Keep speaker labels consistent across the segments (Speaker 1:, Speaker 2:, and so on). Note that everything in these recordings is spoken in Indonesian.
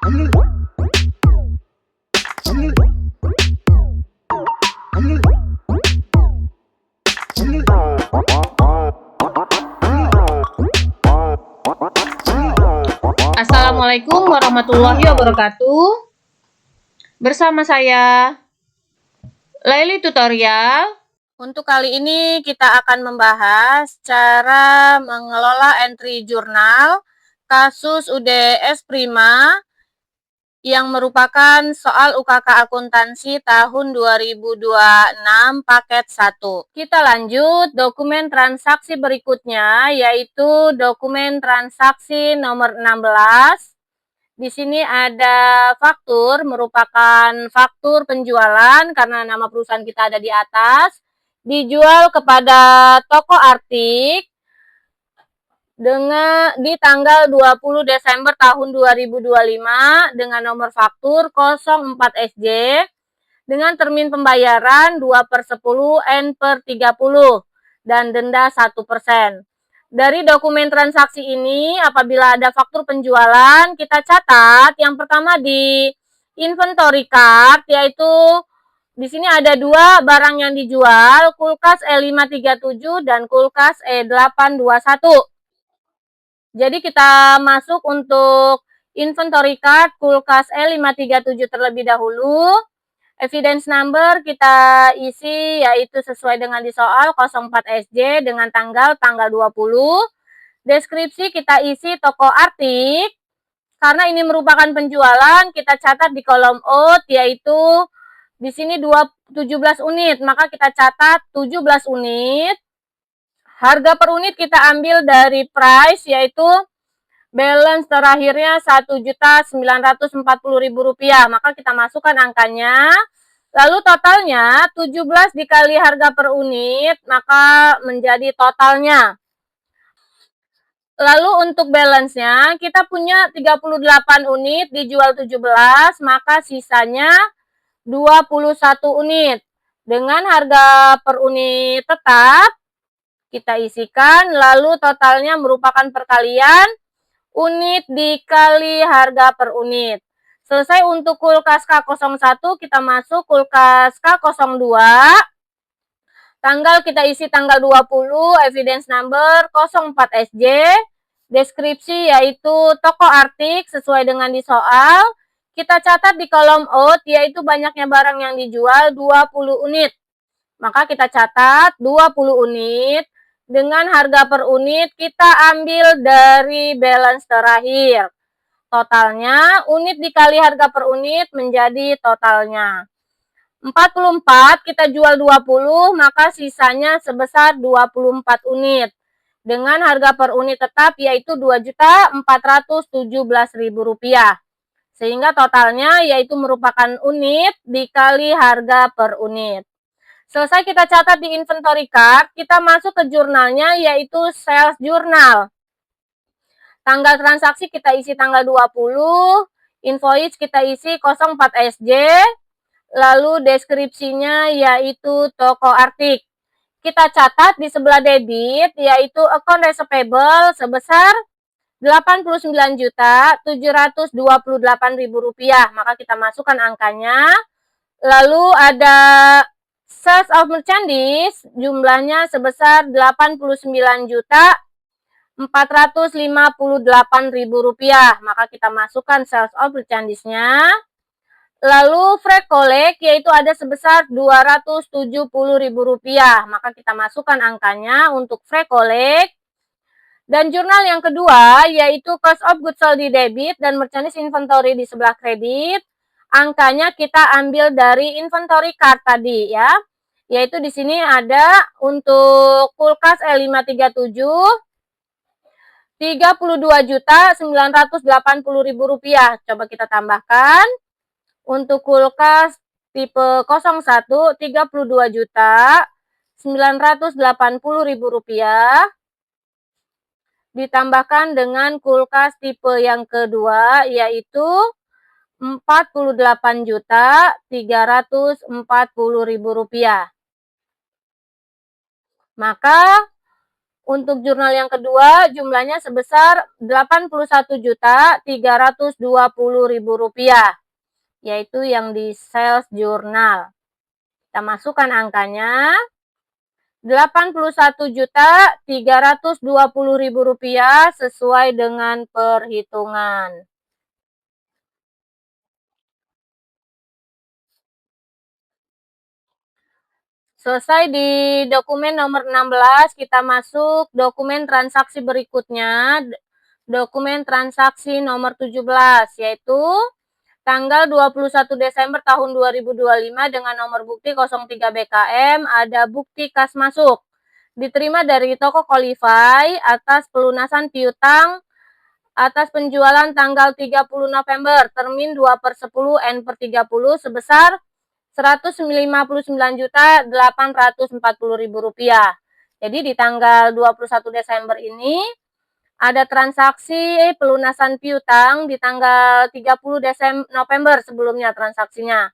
Speaker 1: Assalamualaikum warahmatullahi wabarakatuh. Bersama saya Laili Tutorial. Untuk kali ini kita akan membahas cara mengelola entry jurnal kasus UDS Prima yang merupakan soal UKK Akuntansi tahun 2026 paket 1. Kita lanjut dokumen transaksi berikutnya, yaitu dokumen transaksi nomor 16. Di sini ada faktur, merupakan faktur penjualan karena nama perusahaan kita ada di atas. Dijual kepada toko Artik di tanggal 20 Desember tahun 2025 dengan nomor faktur 04SJ dengan termin pembayaran 2/10 N/30 dan denda 1%. Dari dokumen transaksi ini, apabila ada faktur penjualan, kita catat yang pertama di inventory card, yaitu di sini ada dua barang yang dijual, kulkas E537 dan kulkas E821. Jadi kita masuk untuk inventory card kulkas E537 terlebih dahulu. Evidence number kita isi yaitu sesuai dengan di soal 04SJ dengan tanggal 20. Deskripsi kita isi toko Artik. Karena ini merupakan penjualan, kita catat di kolom out yaitu di sini 17 unit, maka kita catat 17 unit. Harga per unit kita ambil dari price, yaitu balance terakhirnya Rp1.940.000, maka kita masukkan angkanya. Lalu totalnya 17 dikali harga per unit, maka menjadi totalnya. Lalu untuk balance-nya, kita punya 38 unit, dijual 17, maka sisanya 21 unit. Dengan harga per unit tetap, kita isikan, lalu totalnya merupakan perkalian unit dikali harga per unit. Selesai untuk kulkas K01, kita masuk kulkas K02. Tanggal kita isi tanggal 20, evidence number 04SJ. Deskripsi yaitu toko Artik sesuai dengan di soal. Kita catat di kolom out yaitu banyaknya barang yang dijual 20 unit. Maka kita catat 20 unit. Dengan harga per unit kita ambil dari balance terakhir. Totalnya unit dikali harga per unit menjadi totalnya. 44 kita jual 20, maka sisanya sebesar 24 unit. Dengan harga per unit tetap yaitu Rp2.417.000. Sehingga totalnya yaitu merupakan unit dikali harga per unit. Selesai kita catat di inventory card, kita masuk ke jurnalnya yaitu sales journal. Tanggal transaksi kita isi tanggal 20, invoice kita isi 04SJ, lalu deskripsinya yaitu toko Artik. Kita catat di sebelah debit yaitu account receivable sebesar Rp89.728.000, maka kita masukkan angkanya. Lalu ada sales of merchandise jumlahnya sebesar Rp89.458.000, maka kita masukkan sales of merchandise-nya. Lalu freight collect yaitu ada sebesar Rp270.000, maka kita masukkan angkanya untuk freight collect. Dan jurnal yang kedua yaitu cost of goods sold di debit dan merchandise inventory di sebelah kredit. Angkanya kita ambil dari inventory card tadi ya. Yaitu di sini ada untuk kulkas E537 Rp32.980.000. Coba kita tambahkan. Untuk kulkas tipe 01 Rp32.980.000 ditambahkan dengan kulkas tipe yang kedua yaitu Rp48.340.000. Maka Untuk jurnal yang kedua, jumlahnya sebesar Rp81.320.000, yaitu yang di sales jurnal. Kita masukkan angkanya, Rp81.320.000 sesuai dengan perhitungan. Selesai di dokumen nomor 16, kita masuk dokumen transaksi berikutnya, dokumen transaksi nomor 17, yaitu tanggal 21 Desember tahun 2025 dengan nomor bukti 03 BKM, ada bukti kas masuk. Diterima dari toko Qualify atas pelunasan piutang atas penjualan tanggal 30 November, termin 2/10 N/30 sebesar Rp159.840.000. Jadi di tanggal 21 Desember ini ada transaksi pelunasan piutang di tanggal 30 November sebelumnya transaksinya.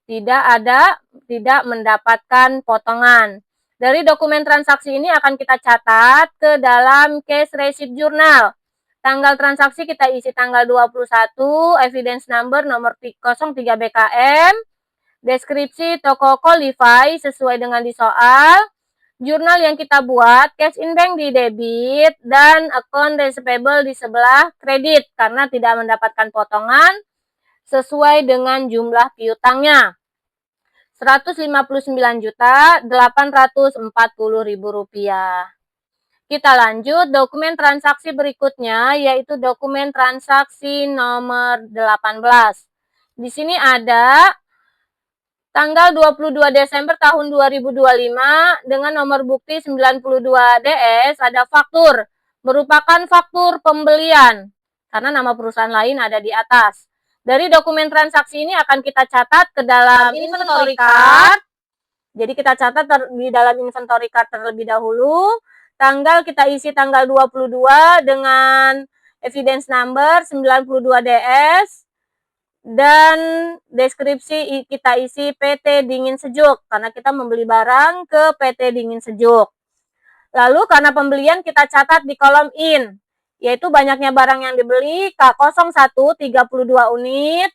Speaker 1: Tidak mendapatkan potongan. Dari dokumen transaksi ini akan kita catat ke dalam cash receipt journal. Tanggal transaksi kita isi tanggal 21, evidence number nomor 03 BKM, deskripsi toko Qualify sesuai dengan di soal, jurnal yang kita buat, cash in bank di debit, dan account receivable di sebelah kredit, karena tidak mendapatkan potongan sesuai dengan jumlah piutangnya. Rp159.840.000. Kita lanjut dokumen transaksi berikutnya, yaitu dokumen transaksi nomor 18. Di sini ada tanggal 22 Desember tahun 2025 dengan nomor bukti 92 DS, ada faktur, merupakan faktur pembelian, karena nama perusahaan lain ada di atas. Dari dokumen transaksi ini akan kita catat ke dalam inventory card. Jadi kita catat di dalam inventory card terlebih dahulu. Tanggal kita isi tanggal 22 dengan evidence number 92 DS. Dan deskripsi kita isi PT Dingin Sejuk, karena kita membeli barang ke PT Dingin Sejuk. Lalu karena pembelian kita catat di kolom in, yaitu banyaknya barang yang dibeli K01 32 unit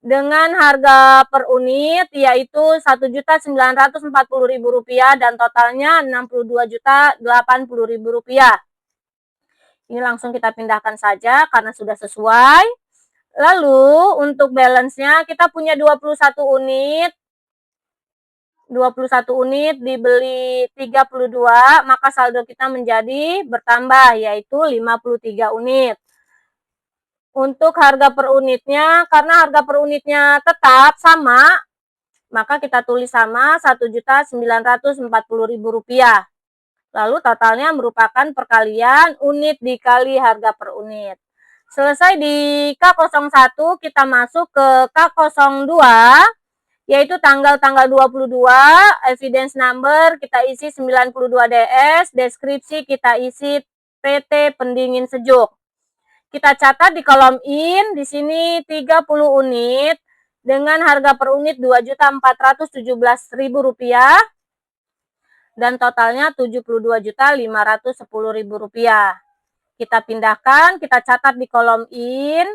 Speaker 1: dengan harga per unit yaitu Rp1.940.000 dan totalnya Rp62.080.000. Ini langsung kita pindahkan saja karena sudah sesuai. Lalu untuk balance-nya kita punya 21 unit. 21 unit dibeli 32, maka saldo kita menjadi bertambah yaitu 53 unit. Untuk harga per unitnya, karena harga per unitnya tetap sama, maka kita tulis sama Rp1.940.000. Lalu totalnya merupakan perkalian unit dikali harga per unit. Selesai di K01, kita masuk ke K02, yaitu tanggal 22, evidence number kita isi 92 DS, deskripsi kita isi PT Pendingin Sejuk. Kita catat di kolom in, di sini 30 unit dengan harga per unit Rp2.417.000 dan totalnya Rp72.510.000. Kita pindahkan, kita catat di kolom in.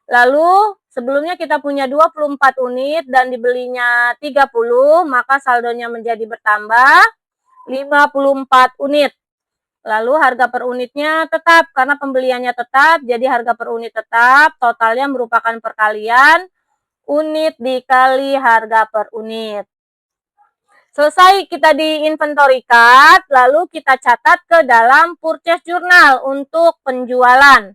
Speaker 1: Lalu sebelumnya kita punya 24 unit dan dibelinya 30, maka saldonya menjadi bertambah 54 unit. Lalu harga per unitnya tetap, karena pembeliannya tetap, jadi harga per unit tetap, totalnya merupakan perkalian unit dikali harga per unit. Selesai kita di inventory card, lalu kita catat ke dalam purchase journal untuk penjualan.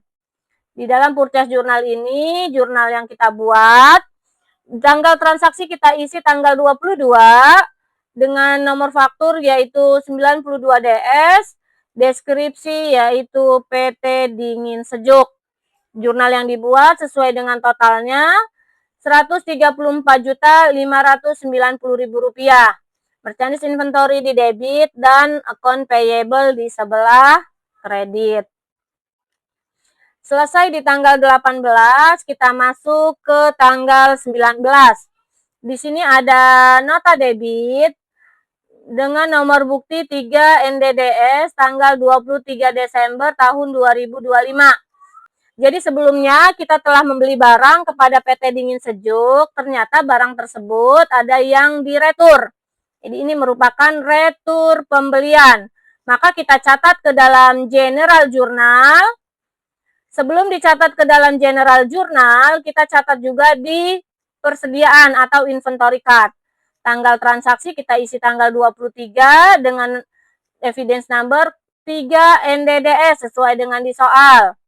Speaker 1: Di dalam purchase journal ini, jurnal yang kita buat, tanggal transaksi kita isi tanggal 22 dengan nomor faktur yaitu 92 DS, deskripsi yaitu PT Dingin Sejuk. Jurnal yang dibuat sesuai dengan totalnya Rp134.590.000. Merchandise inventory di debit dan account payable di sebelah kredit. Selesai di tanggal 18, kita masuk ke tanggal 19. Di sini ada nota debit dengan nomor bukti 3 NDDS tanggal 23 Desember tahun 2025. Jadi sebelumnya kita telah membeli barang kepada PT Dingin Sejuk, ternyata barang tersebut ada yang diretur. Jadi ini merupakan retur pembelian. Maka kita catat ke dalam General Journal. Sebelum dicatat ke dalam General Journal, kita catat juga di persediaan atau inventory card. Tanggal transaksi kita isi tanggal 23 dengan evidence number 3 NDDS sesuai dengan di soal.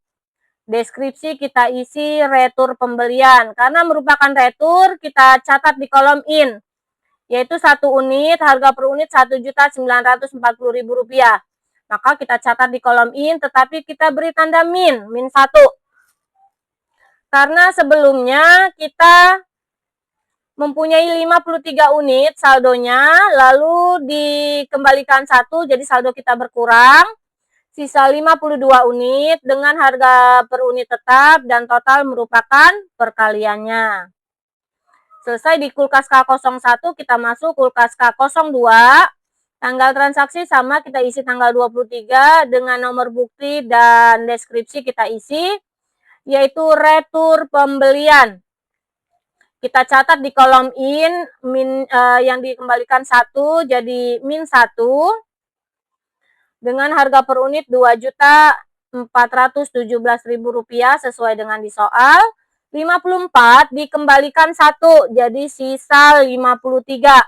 Speaker 1: Deskripsi kita isi retur pembelian. Karena merupakan retur, kita catat di kolom in. Yaitu 1 unit, harga per unit Rp1.940.000. Maka kita catat di kolom in, tetapi kita beri tanda min 1. Karena sebelumnya kita mempunyai 53 unit saldonya, lalu dikembalikan 1, jadi saldo kita berkurang. Sisa 52 unit dengan harga per unit tetap dan total merupakan perkaliannya. Selesai di kulkas K01, kita masuk kulkas K02. Tanggal transaksi sama, kita isi tanggal 23 dengan nomor bukti dan deskripsi kita isi, yaitu retur pembelian. Kita catat di kolom in, yang dikembalikan 1 jadi min 1 dengan harga per unit Rp2.417.000 sesuai dengan di soal. 54 dikembalikan 1 jadi sisa 53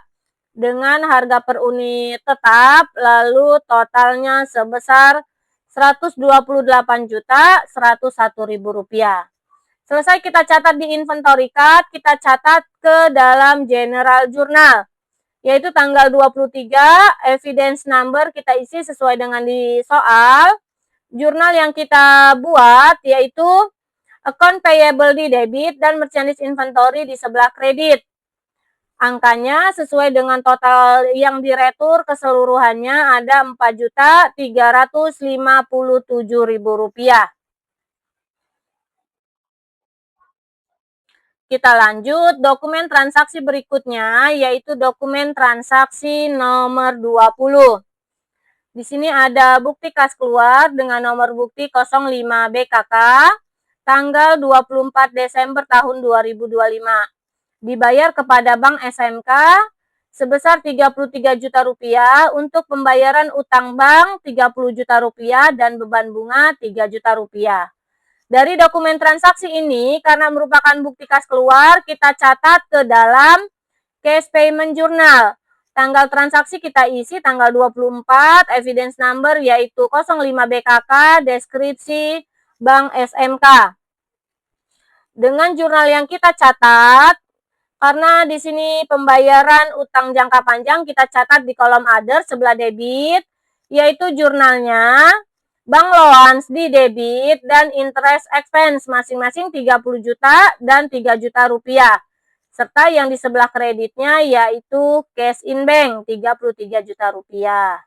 Speaker 1: dengan harga per unit tetap, lalu totalnya sebesar Rp128.101.000. Selesai kita catat di inventory card, kita catat ke dalam General Journal, yaitu tanggal 23, evidence number kita isi sesuai dengan di soal. Jurnal yang kita buat yaitu account payable di debit dan merchandise inventory di sebelah kredit. Angkanya sesuai dengan total yang diretur keseluruhannya ada Rp4.357.000. Kita lanjut dokumen transaksi berikutnya, yaitu dokumen transaksi nomor 20. Di sini ada bukti kas keluar dengan nomor bukti 05 BKK tanggal 24 Desember tahun 2025. Dibayar kepada Bank SMK sebesar Rp33 juta untuk pembayaran utang bank Rp30 juta dan beban bunga Rp3 juta. Dari dokumen transaksi ini, karena merupakan bukti kas keluar, kita catat ke dalam cash payment journal. Tanggal transaksi kita isi tanggal 24, evidence number yaitu 05 BKK, deskripsi Bank SMK. Dengan jurnal yang kita catat, karena di sini pembayaran utang jangka panjang, kita catat di kolom other sebelah debit, yaitu jurnalnya bank loans di debit dan interest expense masing-masing 30 juta dan 3 juta rupiah. Serta yang di sebelah kreditnya yaitu cash in bank 33 juta rupiah.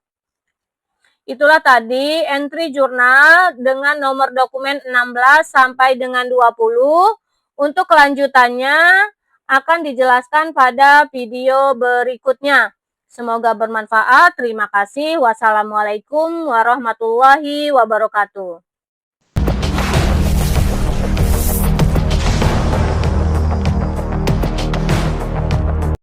Speaker 1: Itulah tadi entry jurnal dengan nomor dokumen 16 sampai dengan 20. Untuk kelanjutannya akan dijelaskan pada video berikutnya. Semoga bermanfaat. Terima kasih. Wassalamualaikum warahmatullahi wabarakatuh.